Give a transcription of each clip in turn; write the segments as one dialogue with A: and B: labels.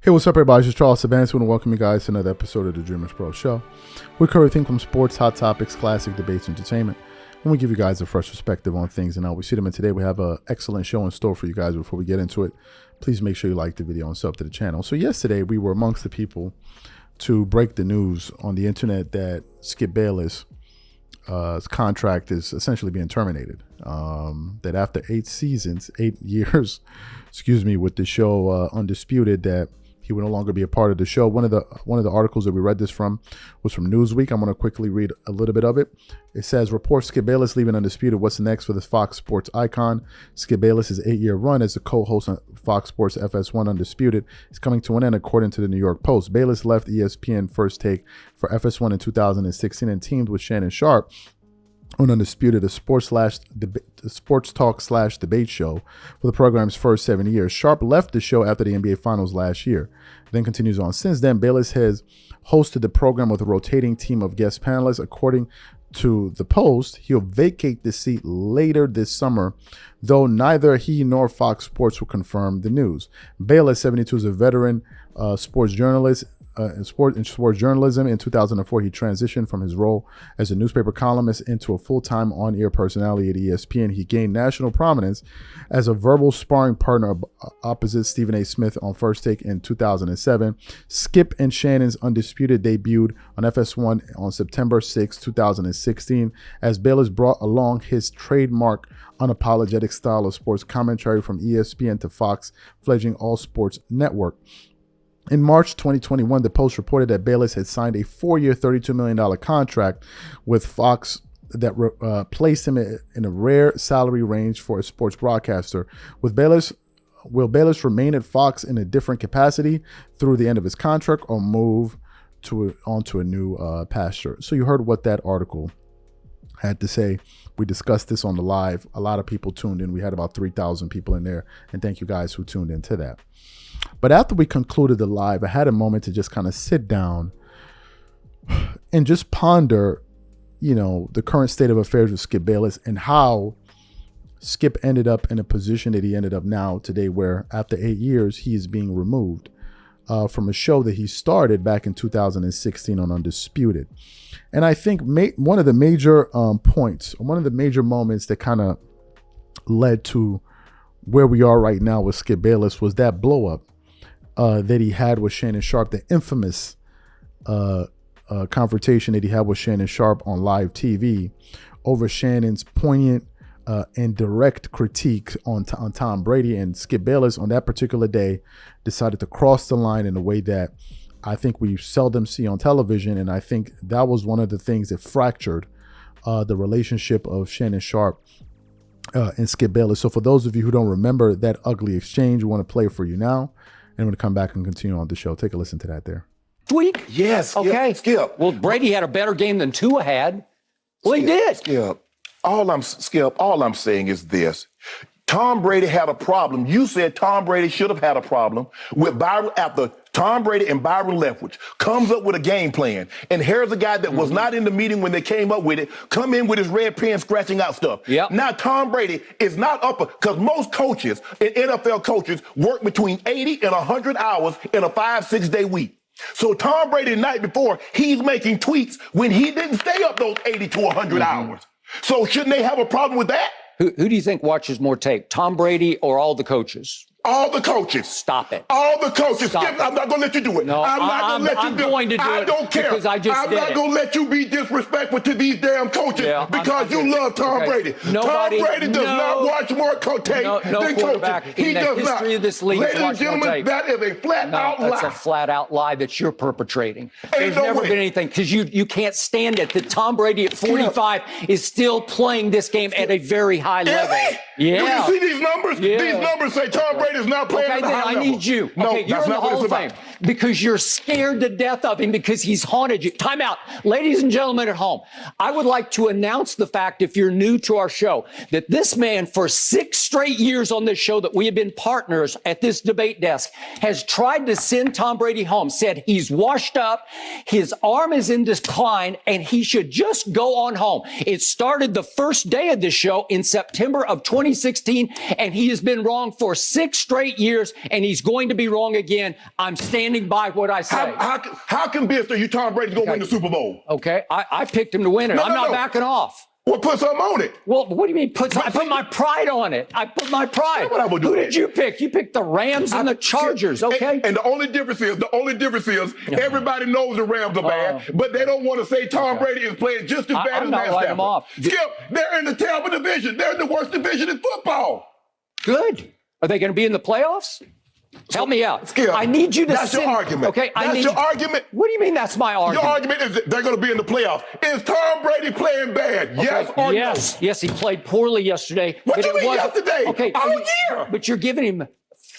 A: Hey, what's up, everybody? It's Charles Sabantis. I want to welcome you guys to another episode of the DREAMERSPRO show. We cover everything from sports, hot topics, classic debates, entertainment, and we give you guys a fresh perspective on things and how we see them. And today we have an excellent show in store for you guys. Before we get into it, please make sure you like the video and sub to the channel. So yesterday we were amongst the people to break the news on the internet that Skip Bayless' contract is essentially being terminated. That after 8 years, with the show Undisputed, that he will no longer be a part of the show. One of the articles that we read this from was from Newsweek. I'm going to quickly read a little bit of it. It says, reports Skip Bayless leaving Undisputed. What's next for this Fox Sports icon? Skip Bayless' 8-year run as a co-host on Fox Sports FS1 Undisputed is coming to an end, according to the New York Post. Bayless left ESPN First Take for FS1 in 2016 and teamed with Shannon Sharpe on Undisputed, a sports talk / debate show for the program's first 7 years. Sharpe left the show after the NBA Finals last year, then continues on. Since then, Bayless has hosted the program with a rotating team of guest panelists. According to the Post, he'll vacate the seat later this summer, though neither he nor Fox Sports will confirm the news. Bayless, 72, is a veteran sports journalist. In sports journalism. In 2004, he transitioned from his role as a newspaper columnist into a full-time on-air personality at ESPN. He gained national prominence as a verbal sparring partner opposite Stephen A. Smith on First Take in 2007. Skip and Shannon's Undisputed debuted on FS1 on September 6, 2016, as Bayless brought along his trademark unapologetic style of sports commentary from ESPN to Fox, fledgling all-sports network. In March 2021, the Post reported that Bayless had signed a 4-year, $32 million contract with Fox that placed him in a rare salary range for a sports broadcaster. Will Bayless remain at Fox in a different capacity through the end of his contract, or move onto a new pasture? So you heard what that article had to say. We discussed this on the live. A lot of people tuned in. We had about 3,000 people in there, and thank you guys who tuned into that. But after we concluded the live, I had a moment to just kind of sit down and just ponder, the current state of affairs with Skip Bayless and how Skip ended up in a position that he ended up now today, where after 8 years, he is being removed from a show that he started back in 2016 on Undisputed. And I think one of the major points, one of the major moments that kind of led to where we are right now with Skip Bayless was that blow up that he had with Shannon Sharpe, the infamous confrontation that he had with Shannon Sharpe on live TV over Shannon's poignant and direct critique on Tom Brady. And Skip Bayless on that particular day decided to cross the line in a way that I think we seldom see on television. And I think that was one of the things that fractured the relationship of Shannon Sharpe and Skip Bayless. So for those of you who don't remember that ugly exchange, we want to play it for you now. And I'm going to come back and continue on the show. Take a listen to that there.
B: Week?
C: Yes.
B: Okay.
C: Skip.
B: Well, Brady had a better game than Tua had. Well, he did.
C: Skip. All I'm saying is this. Tom Brady had a problem. You said Tom Brady should have had a problem with Byron after Tom Brady and Byron Leftwich comes up with a game plan. And here's a guy that was not in the meeting when they came up with it, come in with his red pen scratching out stuff.
B: Yep.
C: Now Tom Brady is not up, because most coaches and NFL coaches work between 80 and 100 hours in a 5-6 day week. So Tom Brady the night before, he's making tweets when he didn't stay up those 80 to 100 hours. So shouldn't they have a problem with that?
B: Who do you think watches more tape, Tom Brady or all the coaches?
C: All the coaches.
B: Stop it.
C: All the coaches.
B: Stop
C: Skip,
B: it.
C: I'm not going to let you do it.
B: No,
C: I'm not going to let you do it.
B: I'm going to do
C: I
B: it
C: don't care.
B: because I just
C: I'm
B: did
C: not
B: it.
C: going to let you be disrespectful to these damn coaches because you love Tom Brady.
B: Nobody,
C: Tom Brady does not watch more tape
B: than
C: quarterback
B: coaches. He does not. History of this league
C: Ladies and gentlemen, that is a flat-out lie.
B: That's a flat-out lie that you're perpetrating. There's never been anything, because you can't stand it that Tom Brady at 45 is still playing this game at a very high level.
C: Yeah. Do you see these numbers?
B: Yeah.
C: These numbers say Tom Brady is not playing at a high level.
B: I need you.
C: No,
B: okay, you're in the Hall of Fame because you're scared to death of him because he's haunted you. Time out. Ladies and gentlemen at home, I would like to announce the fact, if you're new to our show, that this man for 6 straight years on this show that we have been partners at this debate desk has tried to send Tom Brady home, said he's washed up, his arm is in decline, and he should just go on home. It started the first day of this show in September of 2016, and he has been wrong for 6 straight years, and he's going to be wrong again. I'm standing by what I say.
C: How convinced are you Tom Brady's going to win the Super Bowl?
B: Okay, I picked him to win it. I'm not backing off.
C: Well, put something on it.
B: Well, what do you mean I put my pride on it? I put my pride.
C: That's what I would do.
B: Who did you pick? You picked the Rams and the Chargers, okay?
C: And the only difference is, everybody knows the Rams are bad, but they don't want to say Tom Brady is playing just as bad as Matt Stafford. Skip, they're in the terrible division. They're in the worst division in football.
B: Good. Are they going to be in the playoffs? Help me out.
C: Skip,
B: I need you to
C: That's your argument.
B: Okay,
C: That's your argument.
B: What do you mean that's my argument?
C: Your argument is that they're going to be in the playoffs. Is Tom Brady playing bad? Okay. Yes or no?
B: Yes, he played poorly yesterday.
C: What do you mean yesterday?
B: Okay,
C: all year.
B: But you're giving him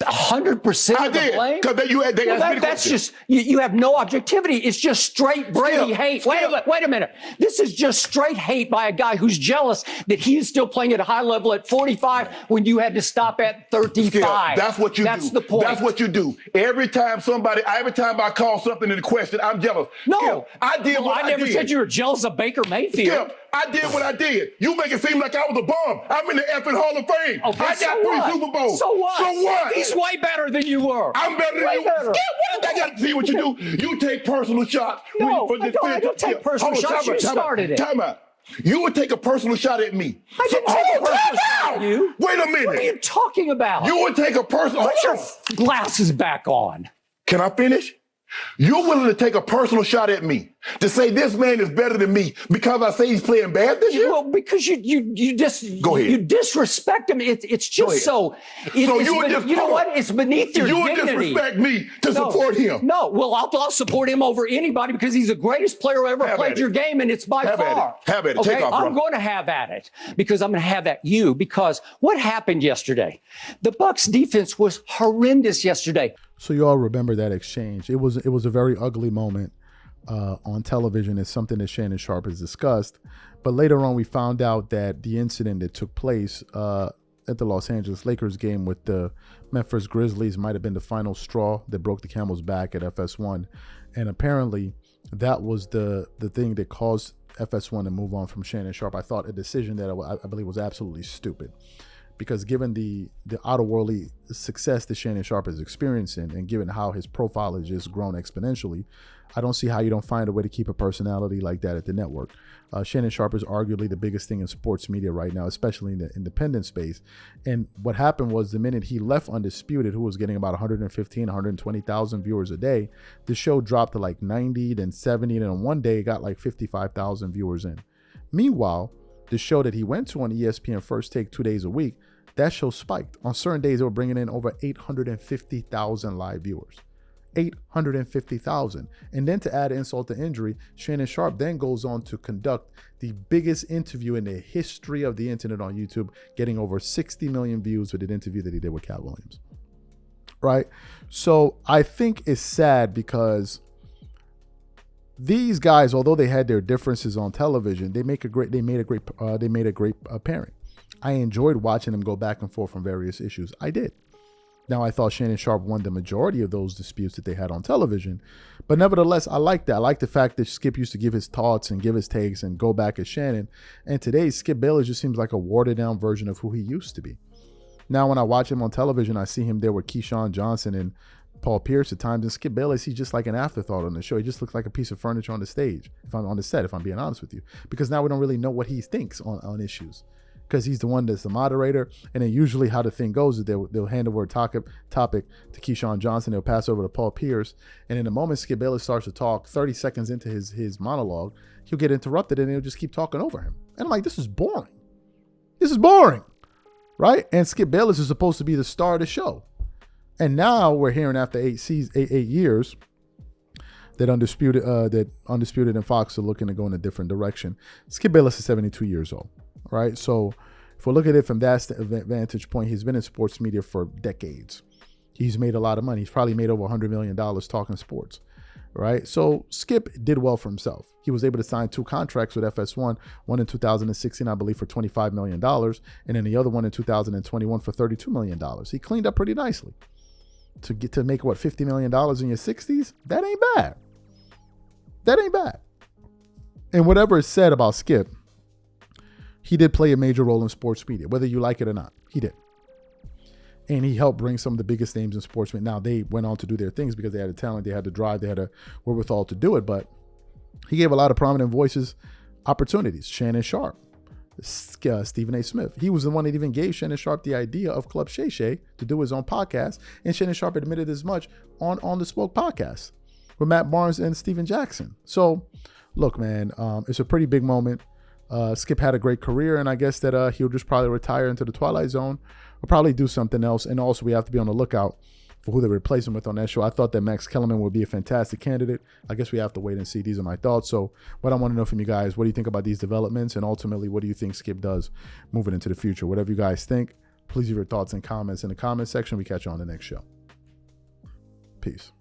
B: 100% of the blame?
C: Because
B: that's just, you have no objectivity. It's just straight Brady hate. Wait a minute. This is just straight hate by a guy who's jealous that he is still playing at a high level at 45 when you had to stop at 35.
C: That's what you do.
B: That's the point.
C: That's what you do. Every time I call something into question, I'm jealous.
B: No.
C: Skip, I did what I did.
B: I never said you were jealous of Baker Mayfield.
C: Skip, I did what I did. You make it seem like I was a bum. I'm in the effing Hall of Fame.
B: Okay,
C: I got 3 Super Bowls.
B: So what?
C: So what?
B: He's way better than you were.
C: I'm better than you.
B: Better.
C: Skip, I got to see what you do. You take personal shots.
B: No, I don't take personal shots. You started it.
C: Time out. You would take a personal shot at me.
B: I didn't take a personal shot at you.
C: Wait a minute.
B: What are you talking about?
C: You would take a personal...
B: Put your glasses back on.
C: Can I finish? You're willing to take a personal shot at me to say this man is better than me because I say he's playing bad this year?
B: Well, because you just
C: Go ahead.
B: You disrespect him. It's just so. You know what? It's beneath your dignity.
C: You would disrespect me to support him.
B: No, well, I'll support him over anybody because he's the greatest player who ever played your game, and it's by far.
C: Have at it.
B: Okay,
C: Take off, bro.
B: I'm going to have at it because I'm going to have at you because what happened yesterday? The Bucs defense was horrendous yesterday.
A: So you all remember that exchange. It was a very ugly moment on television. It's something that Shannon Sharpe has discussed. But later on, we found out that the incident that took place at the Los Angeles Lakers game with the Memphis Grizzlies might have been the final straw that broke the camel's back at FS1. And apparently, that was the thing that caused FS1 to move on from Shannon Sharpe. I thought a decision that I believe was absolutely stupid. Because given the outer-worldly success that Shannon Sharpe is experiencing and given how his profile has just grown exponentially, I don't see how you don't find a way to keep a personality like that at the network. Shannon Sharpe is arguably the biggest thing in sports media right now, especially in the independent space. And what happened was the minute he left Undisputed, who was getting about 115, 120,000 viewers a day, the show dropped to like 90, then 70, and then one day it got like 55,000 viewers in. Meanwhile, the show that he went to on ESPN First Take 2 days a week, that show spiked. On certain days, they were bringing in over 850,000 live viewers. 850,000. And then to add insult to injury, Shannon Sharpe then goes on to conduct the biggest interview in the history of the internet on YouTube, getting over 60 million views with an interview that he did with Cat Williams. Right? So I think it's sad because these guys, although they had their differences on television, they made a great pairing. I enjoyed watching them go back and forth on various issues. I did. Now, I thought Shannon Sharpe won the majority of those disputes that they had on television, but nevertheless, I like that. I like the fact that Skip used to give his thoughts and give his takes and go back at Shannon. And today, Skip Bayless just seems like a watered down version of who he used to be. Now, when I watch him on television, I see him there with Keyshawn Johnson and Paul Pierce at times, and Skip Bayless, he's just like an afterthought on the show. He just looks like a piece of furniture on the stage, if I'm on the set, if I'm being honest with you, because now we don't really know what he thinks on issues, because he's the one that's the moderator. And then usually how the thing goes is they'll hand over a topic to Keyshawn Johnson, they'll pass over to Paul Pierce, and in the moment Skip Bayless starts to talk, 30 seconds into his monologue, he'll get interrupted and he'll just keep talking over him. And I'm like, this is boring. This is boring, right? And Skip Bayless is supposed to be the star of the show. And now we're hearing after 8 years that Undisputed and Fox are looking to go in a different direction. Skip Bayless is 72 years old, right? So if we look at it from that vantage point, he's been in sports media for decades. He's made a lot of money. He's probably made over $100 million talking sports, right? So Skip did well for himself. He was able to sign 2 contracts with FS1, one in 2016, I believe, for $25 million, and then the other one in 2021 for $32 million. He cleaned up pretty nicely. To make what, $50 million in your 60s? That ain't bad. That ain't bad. And whatever is said about Skip, he did play a major role in sports media, whether you like it or not. He did. And he helped bring some of the biggest names in sports. Now, they went on to do their things because they had the talent, they had the drive, they had a wherewithal to do it. But he gave a lot of prominent voices opportunities. Shannon Sharpe, Stephen A. Smith. He was the one that even gave Shannon Sharpe the idea of Club Shay Shay to do his own podcast. And Shannon Sharpe admitted as much on the Spoke podcast with Matt Barnes and Steven Jackson. So, look, man, it's a pretty big moment. Skip had a great career, and I guess that he'll just probably retire into the Twilight Zone or probably do something else. And also, we have to be on the lookout for who they replace him with on that show. I thought that Max Kellerman would be a fantastic candidate. I guess we have to wait and see. These are my thoughts. So what I want to know from you guys, what do you think about these developments? And ultimately, what do you think Skip does moving into the future? Whatever you guys think, please leave your thoughts and comments in the comment section. We catch you on the next show. Peace.